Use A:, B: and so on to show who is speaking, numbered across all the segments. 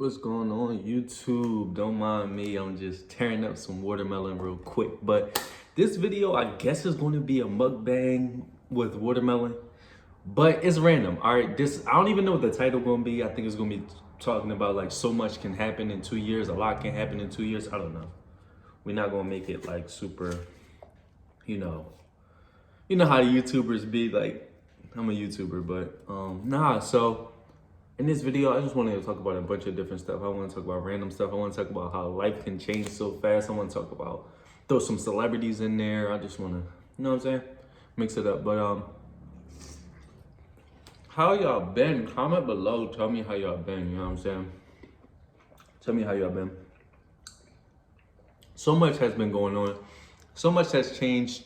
A: What's going on YouTube? Don't mind me, I'm just tearing up some watermelon real quick. But this video, I guess, is going to be a mukbang with watermelon, but it's random. All right, I don't even know what the title going to be. I think it's going to be talking about like so much can happen in 2 years, a lot can happen in 2 years. I don't know. We're not going to make it like super, you know how the YouTubers be. Like, I'm a YouTuber, but nah. So in this video, I just wanted to talk about a bunch of different stuff. I want to talk about random stuff. I want to talk about how life can change so fast. I want to talk about, throw some celebrities in there. I just want to, you know what I'm saying? Mix it up. But how y'all been? Comment below. Tell me how y'all been. You know what I'm saying? Tell me how y'all been. So much has been going on. So much has changed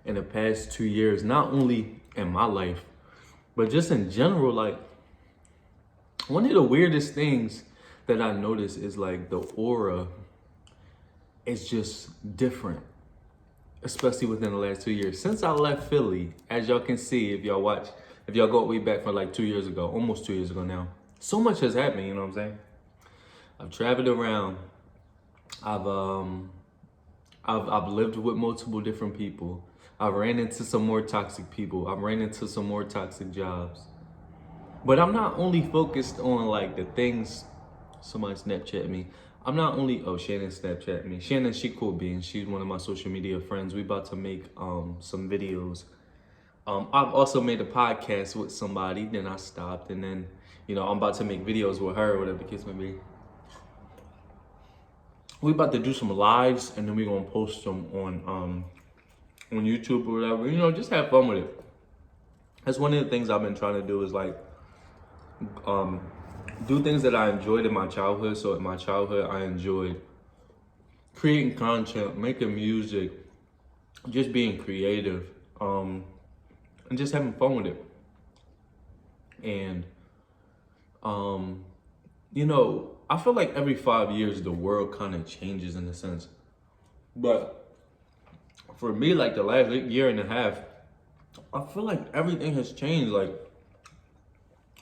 A: in the past 2 years. Not only in my life, but just in general. Like, one of the weirdest things that I noticed is like the aura is just different, especially within the last 2 years. Since I left Philly, as y'all can see, if y'all go way back from like 2 years ago, almost 2 years ago now, so much has happened, you know what I'm saying? I've traveled around. I've lived with multiple different people. I've ran into some more toxic people. I've ran into some more toxic jobs. But I'm not only focused on like the things. Somebody Snapchat me. I'm not only, oh, Shannon Snapchat me. Shannon, she cool being. She's one of my social media friends. We about to make some videos. I've also made a podcast with somebody, then I stopped, and then, you know, I'm about to make videos with her, whatever the case may be. We about to do some lives, and then we're gonna post them on YouTube or whatever. You know, just have fun with it. That's one of the things I've been trying to do, is like do things that I enjoyed in my childhood. So in my childhood, I enjoyed creating content, making music, just being creative, and just having fun with it. And you know, I feel like every 5 years the world kind of changes in a sense. But for me, like the last year and a half, I feel like everything has changed. Like,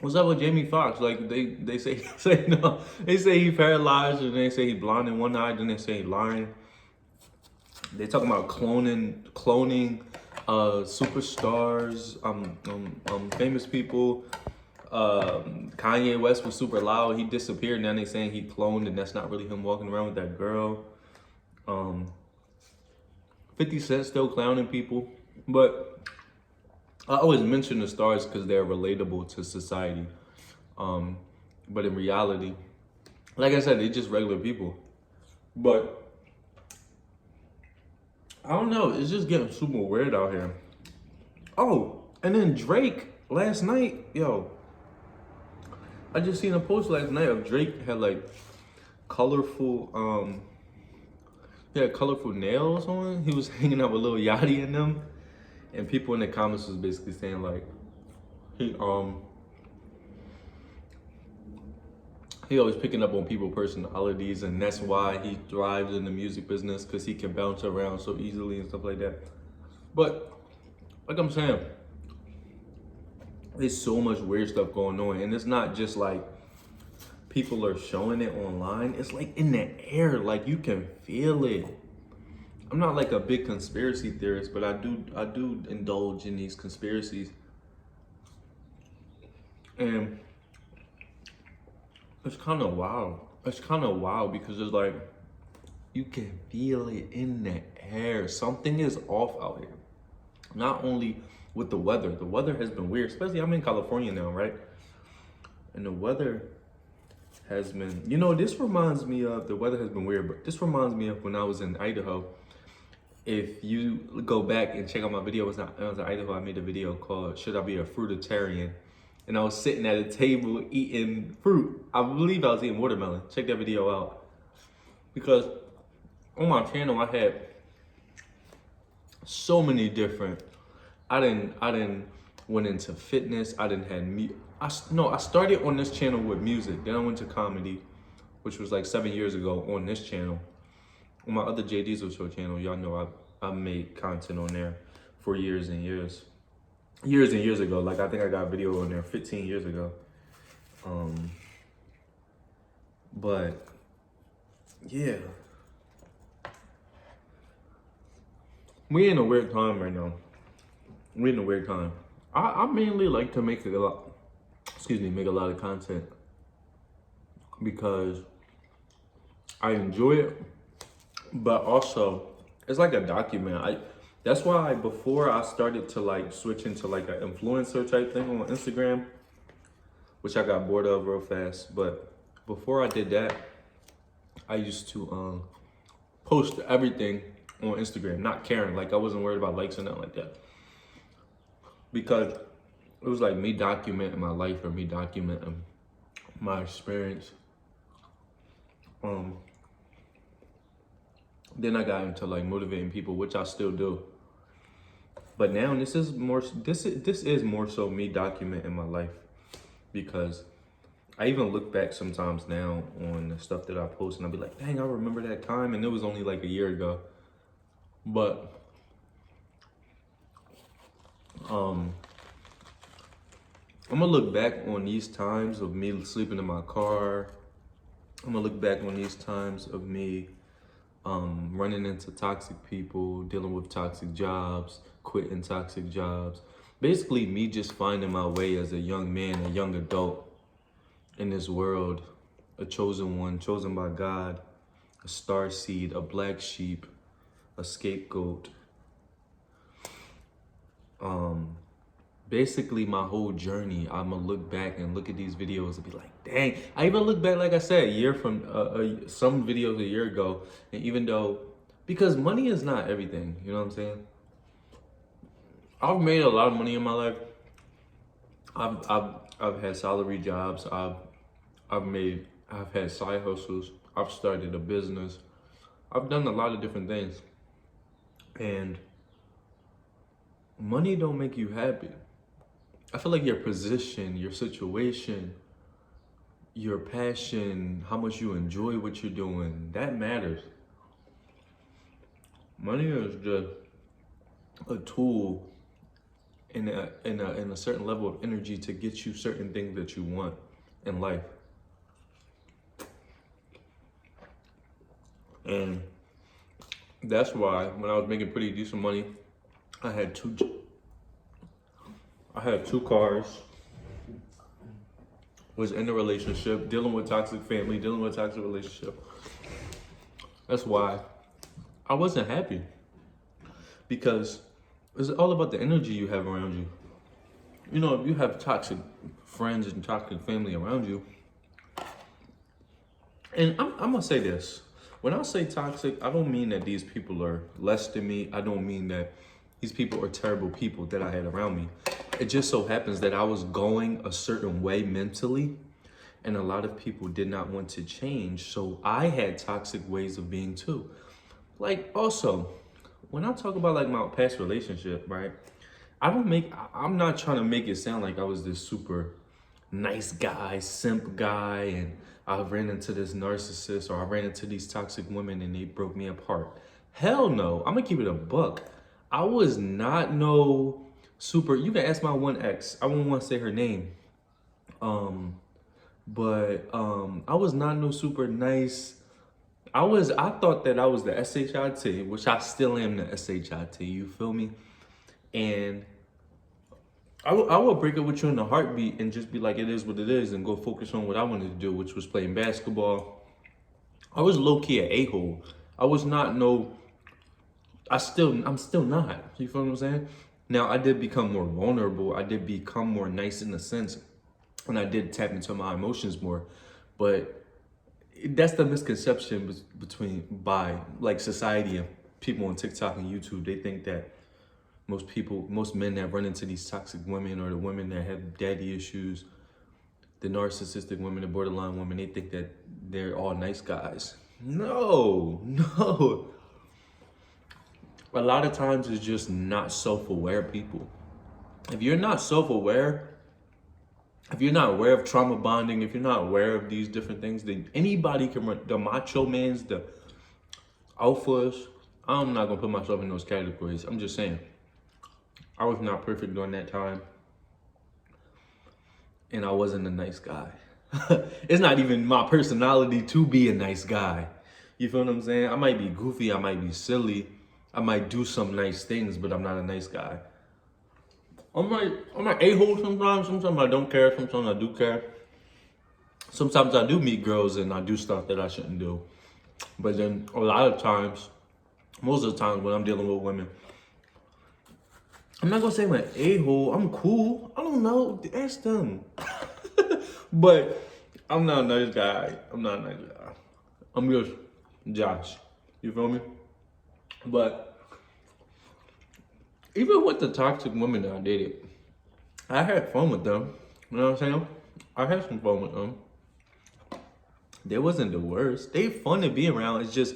A: what's up with Jamie Foxx? Like they say no, they say he paralyzed, and they say he blind in one eye, then they say he lying. They talking about cloning superstars, famous people. Kanye West was super loud. He disappeared. Now they saying he cloned, and that's not really him walking around with that girl. 50 Cent still clowning people, but I always mention the stars because they're relatable to society. But in reality, like I said, they're just regular people. But I don't know, it's just getting super weird out here. Oh, and then Drake last night, yo, I just seen a post last night of Drake had like colorful, he had colorful nails on. He was hanging out with Lil Yachty in them. And people in the comments was basically saying like, he always picking up on people's personalities, and that's why he thrives in the music business, because he can bounce around so easily and stuff like that. But like I'm saying, there's so much weird stuff going on, and it's not just like people are showing it online. It's like in the air, like you can feel it. I'm not like a big conspiracy theorist, but I do indulge in these conspiracies. And it's kind of wild. It's kind of wild because it's like, you can feel it in the air. Something is off out here. Not only with the weather. The weather has been weird, especially I'm in California now, right? And the weather has been, you know, this reminds me of, the weather has been weird, but this reminds me of when I was in Idaho. If you go back and check out my video, when I was in Idaho, I made a video called "Should I Be a Fruitarian?" And I was sitting at a table eating fruit. I believe I was eating watermelon. Check that video out. Because on my channel, I had so many different, I didn't went into fitness. I didn't have I started on this channel with music. Then I went to comedy, which was like 7 years ago on this channel. On my other J Diesel Show channel, y'all know I made content on there for years and years. Years and years ago. Like, I think I got a video on there 15 years ago. But yeah, we in a weird time right now. We in a weird time. I mainly like to make a lot, make a lot of content because I enjoy it, but also it's like a document. That's why before I started to like switch into like an influencer type thing on Instagram, which I got bored of real fast. But before I did that, I used to post everything on Instagram, not caring. Like I wasn't worried about likes or nothing like that. Because it was like me documenting my life or me documenting my experience. Then I got into like motivating people, which I still do. But now this is more so me documenting my life, because I even look back sometimes now on the stuff that I post and I'll be like, dang, I remember that time, and it was only like a year ago. But I'm gonna look back on these times of me sleeping in my car. I'm gonna look back on these times of me running into toxic people, dealing with toxic jobs, quitting toxic jobs. Basically me just finding my way as a young man, a young adult in this world, a chosen one, chosen by God, a star seed, a black sheep, a scapegoat. Basically my whole journey. I'm gonna look back and look at these videos and be like, dang. I even look back, like I said, a year from some videos a year ago, and even though, because money is not everything, you know what I'm saying? I've made a lot of money in my life. I've had salary jobs. I've had side hustles. I've started a business. I've done a lot of different things, and money don't make you happy. I feel like your position, your situation, your passion, how much you enjoy what you're doing, that matters. Money is just a tool in a certain level of energy to get you certain things that you want in life. And that's why when I was making pretty decent money, I had two cars, was in a relationship, dealing with toxic family, dealing with toxic relationship. That's why I wasn't happy, because it's all about the energy you have around you. You know, if you have toxic friends and toxic family around you, and I'm gonna say this, when I say toxic, I don't mean that these people are less than me. I don't mean that these people are terrible people that I had around me. It just so happens that I was going a certain way mentally, and a lot of people did not want to change. So I had toxic ways of being too. Like, also, when I talk about like my past relationship, right? I'm not trying to make it sound like I was this super nice guy, simp guy, and I ran into this narcissist, or I ran into these toxic women and they broke me apart. Hell no, I'm gonna keep it a buck. I was not no super, you can ask my one ex, I won't want to say her name. But I was not no super nice. I thought that I was the SHIT, which I still am the SHIT, you feel me? And I will break up with you in a heartbeat and just be like, it is what it is, and go focus on what I wanted to do, which was playing basketball. I was low-key an a-hole. I was not no, I'm still not, you feel what I'm saying? Now, I did become more vulnerable. I did become more nice in a sense, and I did tap into my emotions more. But that's the misconception by like society and people on TikTok and YouTube. They think that most men that run into these toxic women, or the women that have daddy issues, the narcissistic women, the borderline women, they think that they're all nice guys. No. A lot of times it's just not self-aware people. If you're not self-aware, if you're not aware of trauma bonding, if you're not aware of these different things, then anybody can run. The macho mans, the alphas, I'm not gonna put myself in those categories. I'm just saying, I was not perfect during that time, and I wasn't a nice guy. It's not even my personality to be a nice guy. You feel what I'm saying? I might be goofy, I might be silly, I might do some nice things, but I'm not a nice guy. I'm like a-hole sometimes. Sometimes I don't care. Sometimes I do care. Sometimes I do meet girls and I do stuff that I shouldn't do. But then a lot of times, most of the times when I'm dealing with women, I'm not gonna say I'm an a-hole. I'm cool. I don't know. Ask them. But I'm not a nice guy. I'm not a nice guy. I'm just Josh. You feel me? But even with the toxic women that I dated, I had fun with them. You know what I'm saying? I had some fun with them. They wasn't the worst. They fun to be around. It's just,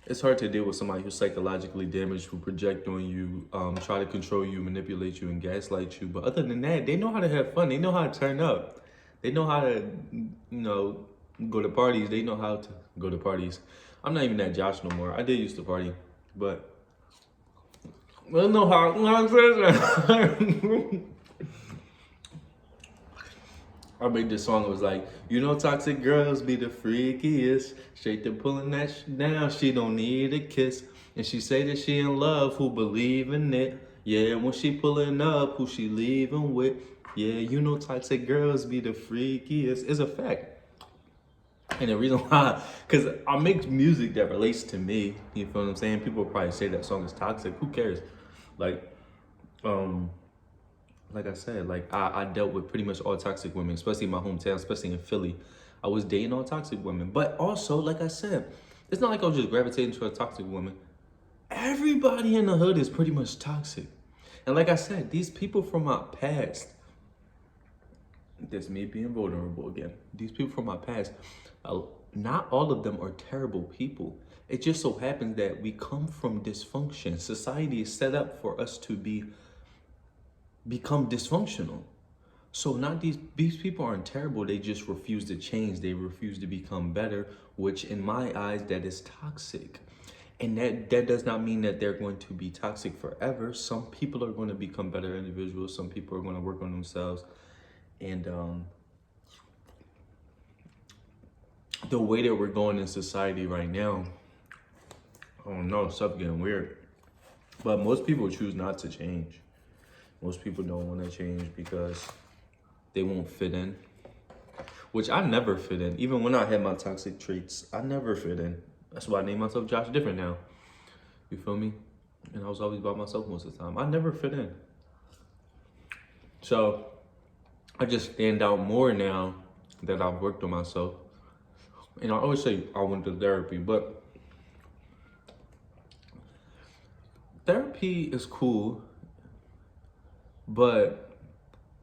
A: it's hard to deal with somebody who's psychologically damaged, who project on you, try to control you, manipulate you, and gaslight you. But other than that, they know how to have fun. They know how to turn up. They know how to, go to parties. They know how to go to parties. I'm not even that Josh no more. I did used to party, but I don't know how. I made this song. It was like, toxic girls be the freakiest. Straight to pulling that shit down. She don't need a kiss. And she say that she in love, who believe in it. Yeah, when she pulling up, who she leaving with. Yeah, toxic girls be the freakiest. It's a fact. And the reason why, because I make music that relates to me. You feel what I'm saying? People probably say that song is toxic. Who cares? Like I said, I dealt with pretty much all toxic women, especially in my hometown, especially in Philly. I was dating all toxic women. But also, like I said, it's not like I was just gravitating to a toxic woman. Everybody in the hood is pretty much toxic. And like I said, these people from my past, that's me being vulnerable again. These people from my past, not all of them are terrible people. It just so happens that we come from dysfunction. Society is set up for us to become dysfunctional. So not these people aren't terrible. They just refuse to change. They refuse to become better, which in my eyes, that is toxic. And that does not mean that they're going to be toxic forever. Some people are going to become better individuals. Some people are going to work on themselves. And the way that we're going in society right now, I don't know, stuff getting weird. But most people choose not to change. Most people don't want to change because they won't fit in. Which I never fit in. Even when I had my toxic traits, I never fit in. That's why I named myself Joshdifferent now. You feel me? And I was always by myself most of the time. I never fit in. So I just stand out more now that I've worked on myself. And I always say I went to therapy, but therapy is cool, but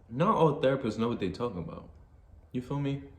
A: not all therapists know what they're talking about. You feel me?